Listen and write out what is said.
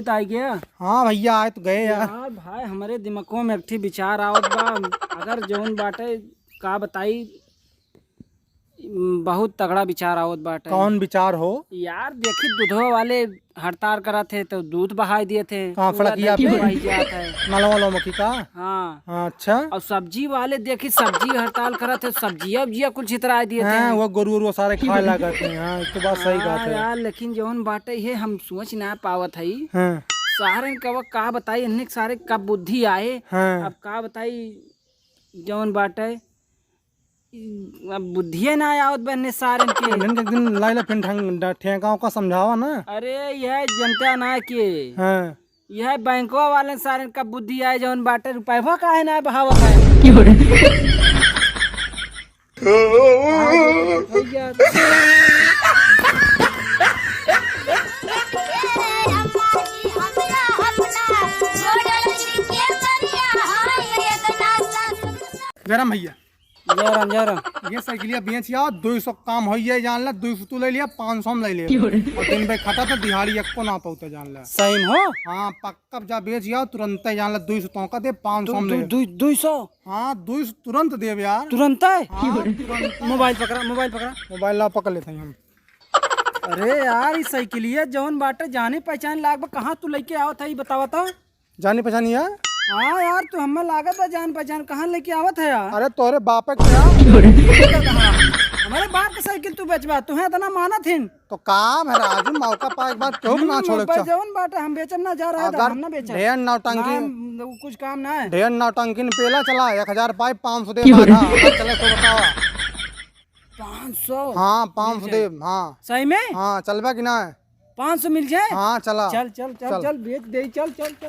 पुनीत आ गया। हाँ भैया आए तो गए यार। यार भाई हमारे दिमागों में एक विचार आवत बा। अगर जौन बाटे का बताई, बहुत तगड़ा विचार आवत बाटे। कौन विचार हो? यार देखी दूधवा वाले हड़ताल करा थे तो दूध बहाई दिए थे। कहाँ पूरा फड़किया दही पे? बही जाता है। नलवा मक्खी का। हाँ। हाँ, अच्छा। और सब्जी वाले देखी सब्जी हड़ताल करा थे, सब्जिया उब्जिया कुछ छितरा दिए थे। हाँ, वो गोरू सारे खाए लागत हैं। हाँ, तो बात सही हाँ बात है यार, लेकिन जौन बाटे ये हम सोच ना पावत हई। हाँ सारे का बताई इन्हें सारे कब बुद्धि आए। हाँ। अब का बताई जौन बाटे अब बुद्धिए ना आवत बने सारे के। इनके एक दिन लाइला फिर ठेकाओं का समझावा ना। अरे यह जनता ना के हाँ। यह बैंकवा वाले सारे का बुद्धि आए जौन बाटे रुपया काहे ना बहावत है। गरम भैया जयराम जयराम। ये साइकिलिया बेच या 200 काम हो जान ला। 200 तू ले लिया, 500 में ले लिया और दिन भाई खटा तो दिहाड़ी एक को ना पहुंचा जान ला। सही में हो। हाँ पक्का जा बेच या तुरंत जान ला। 200 तो का दे, 500 में ले। 200 हाँ 200 तुरंत दे यार। तुरंत है। हाँ, तुरंत। मोबाइल पकड़ा मोबाइल पकड़ा। मोबाइल ला पकड़ लेते हैं हम। अरे यार इस साइकिलिया जौन बाटे जाने पहचान लाग कहाँ तू लेके आवत है बतावा तो। जानी पहचानी है? हाँ यार तू हमें लागत है जान पहचान कहाँ लेके आवत है यार। अरे तोरे बाप है क्या? हमारे बाप का साइकिल तू बेचवा तू है इतना मानत है तो काम है राजू, मौका पा एक बार क्यों ना छोड़े। जौन बाटे हम बेचम ना जा रहा है हम ना बेचम। ढेर नौटंकी कुछ काम ना है। ढेर नौटंकी ने पेला चला 1000 पाई 500 दे बाधा। चले तो बतावा। 500? हाँ 500 दे। हाँ सही में? हाँ चलबा कि ना? 500 मिल जाए। हाँ चला। चल चल चल चल बेच दे चल चल चल।